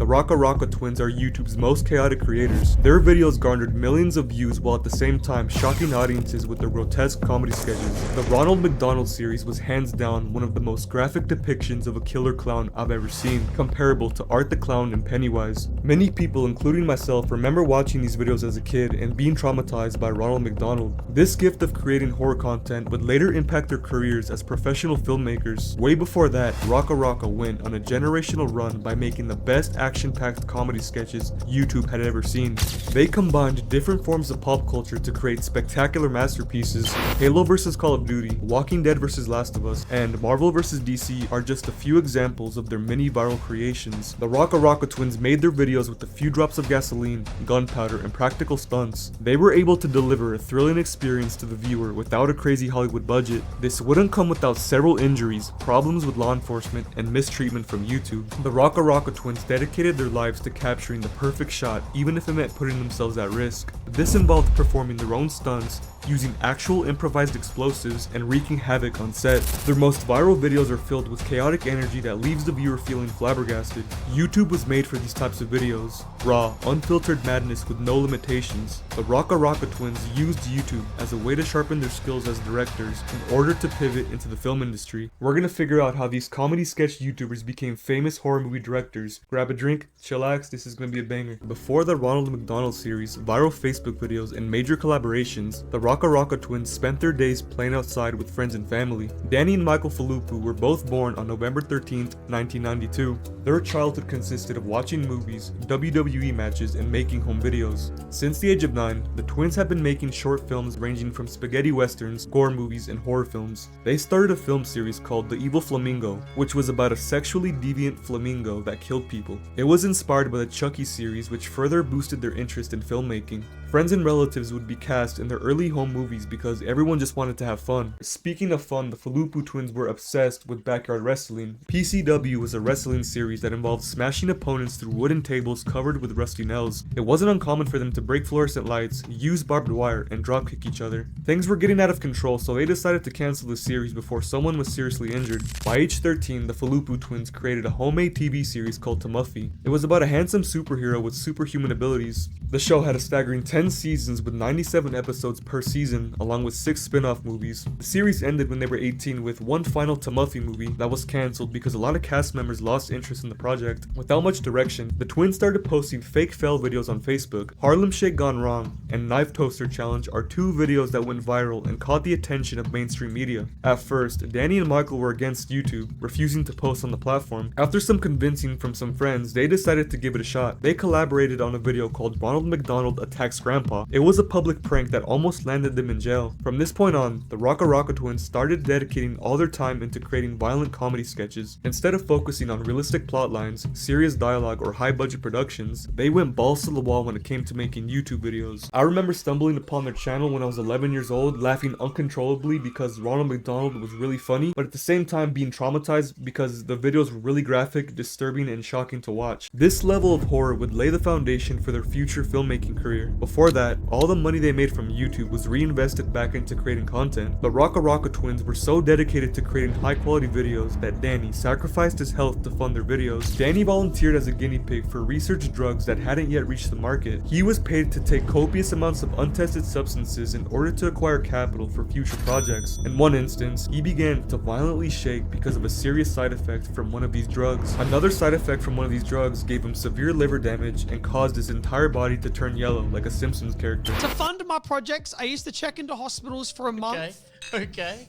The RackaRacka twins are YouTube's most chaotic creators. Their videos garnered millions of views while at the same time shocking audiences with their grotesque comedy sketches. The Ronald McDonald series was hands down one of the most graphic depictions of a killer clown I've ever seen, comparable to Art the Clown and Pennywise. Many people, including myself, remember watching these videos as a kid and being traumatized by Ronald McDonald. This gift of creating horror content would later impact their careers as professional filmmakers. Way before that, RackaRacka went on a generational run by making the best action-packed comedy sketches YouTube had ever seen. They combined different forms of pop culture to create spectacular masterpieces. Halo vs Call of Duty, Walking Dead vs Last of Us, and Marvel vs DC are just a few examples of their many viral creations. The RackaRacka twins made their videos with a few drops of gasoline, gunpowder, and practical stunts. They were able to deliver a thrilling experience to the viewer without a crazy Hollywood budget. This wouldn't come without several injuries, problems with law enforcement, and mistreatment from YouTube. The RackaRacka twins dedicated their lives to capturing the perfect shot, even if it meant putting themselves at risk. This involved performing their own stunts, using actual improvised explosives, and wreaking havoc on set. Their most viral videos are filled with chaotic energy that leaves the viewer feeling flabbergasted. YouTube was made for these types of videos. Raw, unfiltered madness with no limitations. The RackaRacka twins used YouTube as a way to sharpen their skills as directors in order to pivot into the film industry. We're gonna figure out how these comedy sketch YouTubers became famous horror movie directors. Grab a drink, chillax, this is gonna be a banger. Before the Ronald McDonald series, viral Facebook videos, and major collaborations, the RackaRacka twins spent their days playing outside with friends and family. Danny and Michael Flute were both born on November 13th, 1992. Their childhood consisted of watching movies, WWE matches, and making home videos. Since the age of 9, the twins have been making short films ranging from spaghetti westerns, gore movies, and horror films. They started a film series called The Evil Flamingo, which was about a sexually deviant flamingo that killed people. It was inspired by the Chucky series, which further boosted their interest in filmmaking. Friends and relatives would be cast in their early home movies because everyone just wanted to have fun. Speaking of fun, the Flute twins were obsessed with backyard wrestling. PCW was a wrestling series that involved smashing opponents through wooden tables covered with rusty nails. It wasn't uncommon for them to break fluorescent lights, use barbed wire, and dropkick each other. Things were getting out of control, so they decided to cancel the series before someone was seriously injured. By age 13, the Flute twins created a homemade TV series called Tamuffy. It was about a handsome superhero with superhuman abilities. The show had a staggering 10 seasons with 97 episodes per season, along with 6 spin-off movies. The series ended when they were 18 with one final Tamuffy movie that was cancelled because a lot of cast members lost interest in the project. Without much direction, the twins started posting fake fail videos on Facebook. Harlem Shake Gone Wrong and Knife Toaster Challenge are two videos that went viral and caught the attention of mainstream media. At first, Danny and Michael were against YouTube, refusing to post on the platform. After some convincing from some friends, they decided to give it a shot. They collaborated on a video called Ronald McDonald Attacks Grandpa. It was a public prank that almost landed them in jail. From this point on, the RackaRacka twins started dedicating all their time into creating violent comedy sketches. Instead of focusing on realistic plot lines, serious dialogue, or high-budget productions, they went balls to the wall when it came to making YouTube videos. I remember stumbling upon their channel when I was 11 years old, laughing uncontrollably because Ronald McDonald was really funny, but at the same time being traumatized because the videos were really graphic, disturbing, and shocking to watch. This level of horror would lay the foundation for their future filmmaking career. Before that, all the money they made from YouTube was reinvested back into creating content. The RackaRacka twins were so dedicated to creating high-quality videos that Danny sacrificed his health to fund their videos. Danny volunteered as a guinea pig for research drugs that hadn't yet reached the market. He was paid to take copious amounts of untested substances in order to acquire capital for future projects. In one instance, he began to violently shake because of a serious side effect from one of these drugs. Another side effect from one of these drugs gave him severe liver damage and caused his entire body to turn yellow like a Simpsons character. To fund my projects, I used to check into hospitals for a month. Okay,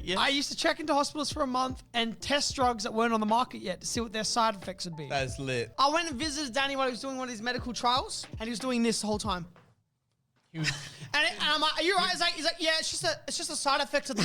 yeah. I used to check into hospitals for a month and test drugs that weren't on the market yet to see what their side effects would be. That's lit. I went and visited Danny while he was doing one of his medical trials, and he was doing this the whole time. And I'm like, are you right? He's like, yeah, it's just a side effect of the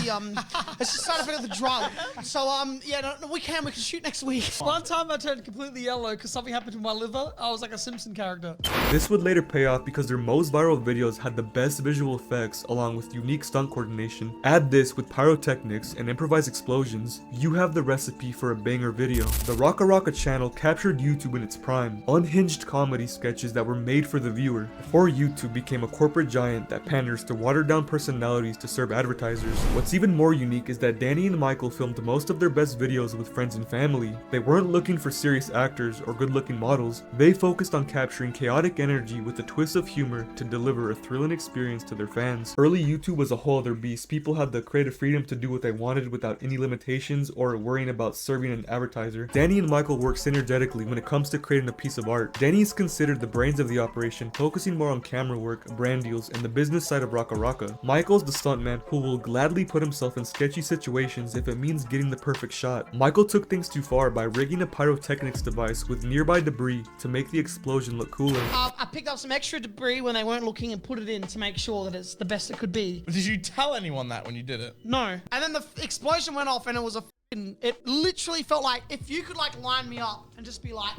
it's just a side effect of the drug. So yeah, no, we can shoot next week. One time I turned completely yellow because something happened to my liver. I was like a Simpson character. This would later pay off because their most viral videos had the best visual effects along with unique stunt coordination. Add this with pyrotechnics and improvised explosions, you have the recipe for a banger video. The RackaRacka channel captured YouTube in its prime, unhinged comedy sketches that were made for the viewer, before YouTube became a corporate giant that that panders to watered down personalities to serve advertisers. What's even more unique is that Danny and Michael filmed most of their best videos with friends and family. They weren't looking for serious actors or good-looking models. They focused on capturing chaotic energy with a twist of humor to deliver a thrilling experience to their fans. Early YouTube was a whole other beast. People had the creative freedom to do what they wanted without any limitations or worrying about serving an advertiser. Danny and Michael work synergetically when it comes to creating a piece of art. Danny is considered the brains of the operation, focusing more on camera work, brand deals, and the business side of RackaRacka. Michael's the stuntman who will gladly put himself in sketchy situations if it means getting the perfect shot. Michael took things too far by rigging a pyrotechnics device with nearby debris to make the explosion look cooler. I picked up some extra debris when they weren't looking and put it in to make sure that it's the best it could be. Did you tell anyone that when you did it? No. And then the explosion went off and it was it literally felt like if you could like line me up and just be like,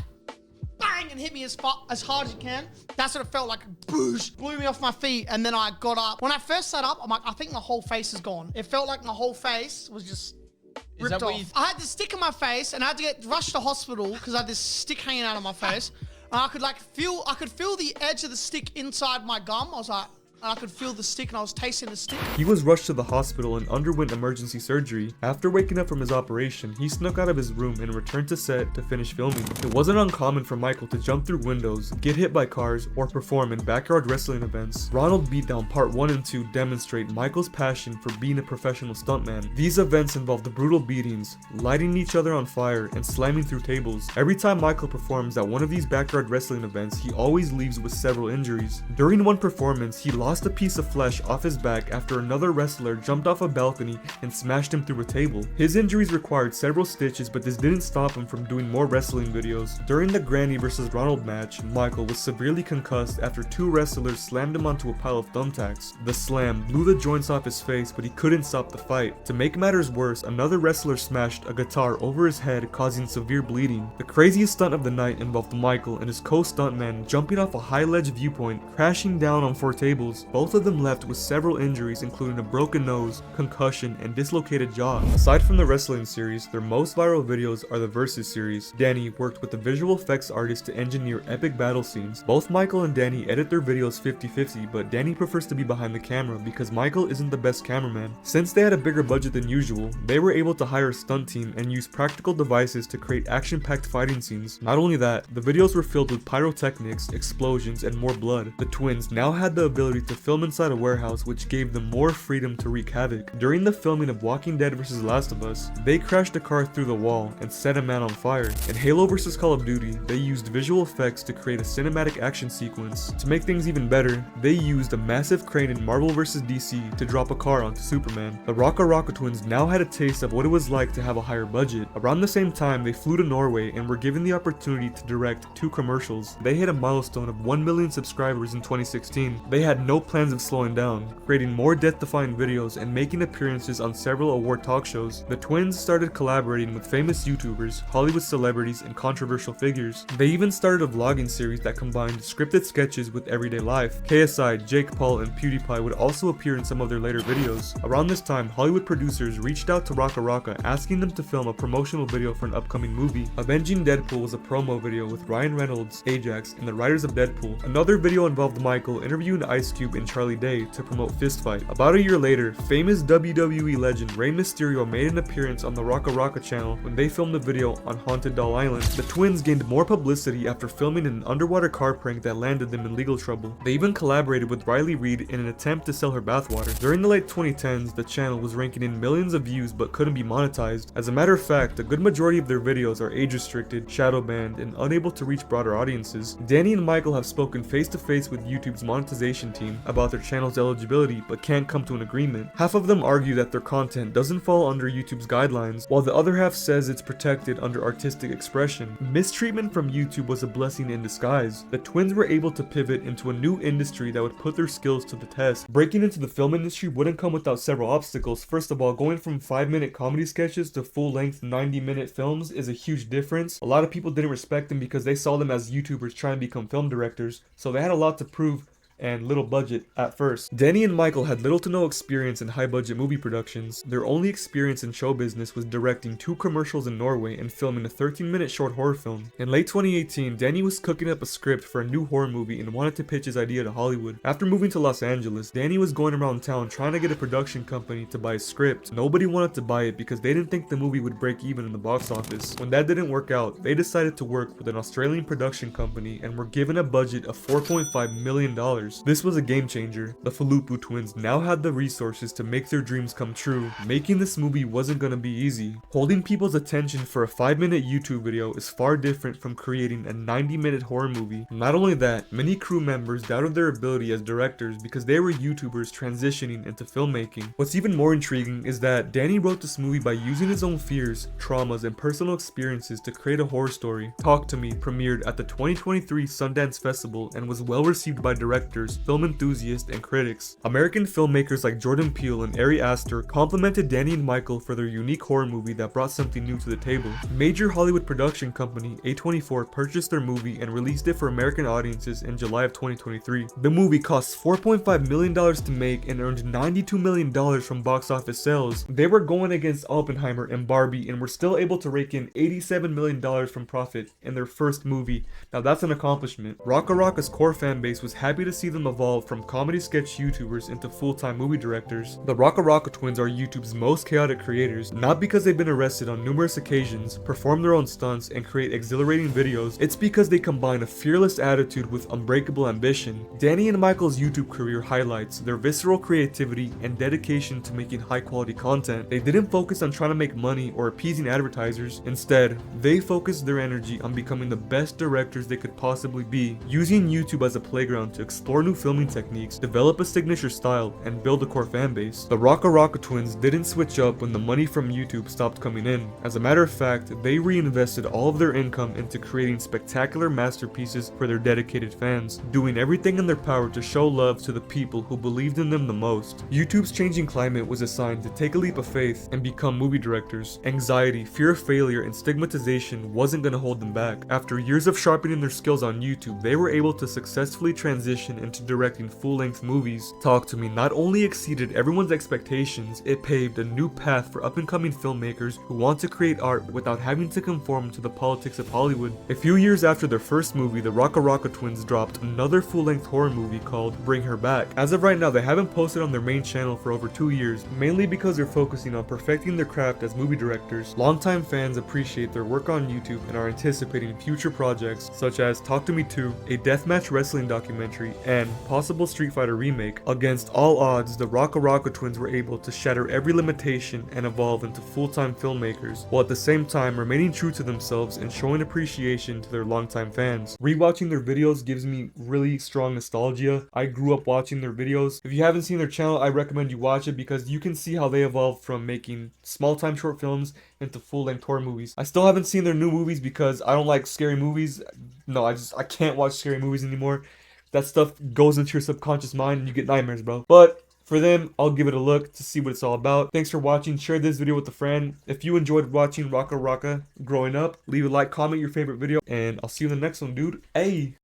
bang, and hit me as hard as you can. That's what it felt like. Boosh, blew me off my feet, and then I got up. When I first sat up, I'm like, I think my whole face is gone. It felt like my whole face was just ripped off. I had this stick in my face, and I had to get rushed to hospital because I had this stick hanging out of my face. And I could feel the edge of the stick inside my gum. I was like, I could feel the stick and I was tasting the stick. He was rushed to the hospital and underwent emergency surgery. After waking up from his operation, he snuck out of his room and returned to set to finish filming. It wasn't uncommon for Michael to jump through windows, get hit by cars, or perform in backyard wrestling events. Ronald Beatdown Part 1 and 2 demonstrate Michael's passion for being a professional stuntman. These events involve the brutal beatings, lighting each other on fire, and slamming through tables. Every time Michael performs at one of these backyard wrestling events, he always leaves with several injuries. During one performance, he lost a piece of flesh off his back after another wrestler jumped off a balcony and smashed him through a table. His injuries required several stitches, but this didn't stop him from doing more wrestling videos. During the Granny vs. Ronald match, Michael was severely concussed after two wrestlers slammed him onto a pile of thumbtacks. The slam blew the joints off his face, but he couldn't stop the fight. To make matters worse, another wrestler smashed a guitar over his head, causing severe bleeding. The craziest stunt of the night involved Michael and his co-stuntman jumping off a high-ledge viewpoint, crashing down on 4 tables. Both of them left with several injuries, including a broken nose, concussion, and dislocated jaw. Aside from the wrestling series, their most viral videos are the Versus series. Danny worked with the visual effects artist to engineer epic battle scenes. Both Michael and Danny edit their videos 50-50, but Danny prefers to be behind the camera because Michael isn't the best cameraman. Since they had a bigger budget than usual, they were able to hire a stunt team and use practical devices to create action-packed fighting scenes. Not only that, the videos were filled with pyrotechnics, explosions, and more blood. The twins now had the ability to film inside a warehouse, which gave them more freedom to wreak havoc. During the filming of Walking Dead vs. Last of Us, they crashed a car through the wall and set a man on fire. In Halo vs. Call of Duty, they used visual effects to create a cinematic action sequence. To make things even better, they used a massive crane in Marvel vs. DC to drop a car onto Superman. The RackaRacka twins now had a taste of what it was like to have a higher budget. Around the same time, they flew to Norway and were given the opportunity to direct 2 commercials. They hit a milestone of 1 million subscribers in 2016. They had no plans of slowing down, creating more death-defying videos and making appearances on several award talk shows. The twins started collaborating with famous YouTubers, Hollywood celebrities, and controversial figures. They even started a vlogging series that combined scripted sketches with everyday life. KSI, Jake Paul, and PewDiePie would also appear in some of their later videos. Around this time, Hollywood producers reached out to RackaRacka asking them to film a promotional video for an upcoming movie. Avenging Deadpool was a promo video with Ryan Reynolds, Ajax, and the writers of Deadpool. Another video involved Michael interviewing Ice Cube and Charlie Day to promote Fist Fight. About a year later, famous WWE legend Rey Mysterio made an appearance on the RackaRacka channel when they filmed a video on Haunted Doll Island. The twins gained more publicity after filming an underwater car prank that landed them in legal trouble. They even collaborated with Riley Reid in an attempt to sell her bathwater. During the late 2010s, the channel was ranking in millions of views but couldn't be monetized. As a matter of fact, a good majority of their videos are age restricted, shadow banned, and unable to reach broader audiences. Danny and Michael have spoken face to face with YouTube's monetization team about their channel's eligibility but can't come to an agreement. Half of them argue that their content doesn't fall under YouTube's guidelines, while the other half says it's protected under artistic expression. Mistreatment from YouTube was a blessing in disguise. The twins were able to pivot into a new industry that would put their skills to the test. Breaking into the film industry wouldn't come without several obstacles. First of all, going from 5-minute comedy sketches to full-length 90-minute films is a huge difference. A lot of people didn't respect them because they saw them as YouTubers trying to become film directors, so they had a lot to prove and little budget at first. Danny and Michael had little to no experience in high budget movie productions. Their only experience in show business was directing 2 commercials in Norway and filming a 13-minute short horror film. In late 2018, Danny was cooking up a script for a new horror movie and wanted to pitch his idea to Hollywood. After moving to Los Angeles, Danny was going around town trying to get a production company to buy his script. Nobody wanted to buy it because they didn't think the movie would break even in the box office. When that didn't work out, they decided to work with an Australian production company and were given a budget of $4.5 million. This was a game changer. The Flute twins now had the resources to make their dreams come true. Making this movie wasn't gonna be easy. Holding people's attention for a 5-minute YouTube video is far different from creating a 90-minute horror movie. Not only that, many crew members doubted their ability as directors because they were YouTubers transitioning into filmmaking. What's even more intriguing is that Danny wrote this movie by using his own fears, traumas, and personal experiences to create a horror story. Talk to Me premiered at the 2023 Sundance Festival and was well received by directors, film enthusiasts, and critics. American filmmakers like Jordan Peele and Ari Aster complimented Danny and Michael for their unique horror movie that brought something new to the table. Major Hollywood production company A24 purchased their movie and released it for American audiences in July of 2023. The movie cost $4.5 million to make and earned $92 million from box office sales. They were going against Oppenheimer and Barbie and were still able to rake in $87 million from profit in their first movie. Now that's an accomplishment. RackaRacka's core fan base was happy to see them evolve from comedy sketch YouTubers into full-time movie directors. The RackaRacka twins are YouTube's most chaotic creators, not because they've been arrested on numerous occasions, perform their own stunts, and create exhilarating videos. It's because they combine a fearless attitude with unbreakable ambition. Danny and Michael's YouTube career highlights their visceral creativity and dedication to making high-quality content. They didn't focus on trying to make money or appeasing advertisers. Instead, they focused their energy on becoming the best directors they could possibly be, using YouTube as a playground to explore new filming techniques, develop a signature style, and build a core fan base. The RackaRacka twins didn't switch up when the money from YouTube stopped coming in. As a matter of fact, they reinvested all of their income into creating spectacular masterpieces for their dedicated fans, doing everything in their power to show love to the people who believed in them the most. YouTube's changing climate was a sign to take a leap of faith and become movie directors. Anxiety, fear of failure, and stigmatization wasn't gonna hold them back. After years of sharpening their skills on YouTube, they were able to successfully transition into directing full-length movies. Talk to Me not only exceeded everyone's expectations, it paved a new path for up-and-coming filmmakers who want to create art without having to conform to the politics of Hollywood. A few years after their first movie, the RackaRacka twins dropped another full-length horror movie called Bring Her Back. As of right now, they haven't posted on their main channel for over 2 years, mainly because they're focusing on perfecting their craft as movie directors. Longtime fans appreciate their work on YouTube and are anticipating future projects such as Talk to Me 2, a deathmatch wrestling documentary, and possible Street Fighter remake. Against all odds, the RackaRacka twins were able to shatter every limitation and evolve into full-time filmmakers, while at the same time remaining true to themselves and showing appreciation to their longtime fans. Rewatching their videos gives me really strong nostalgia. I grew up watching their videos. If you haven't seen their channel, I recommend you watch it because you can see how they evolved from making small-time short films into full-length horror movies. I still haven't seen their new movies because I don't like scary movies. No, I can't watch scary movies anymore. That stuff goes into your subconscious mind and you get nightmares, bro. But for them, I'll give it a look to see what it's all about. Thanks for watching. Share this video with a friend. If you enjoyed watching RackaRacka growing up, leave a like, comment your favorite video, and I'll see you in the next one, dude. Hey!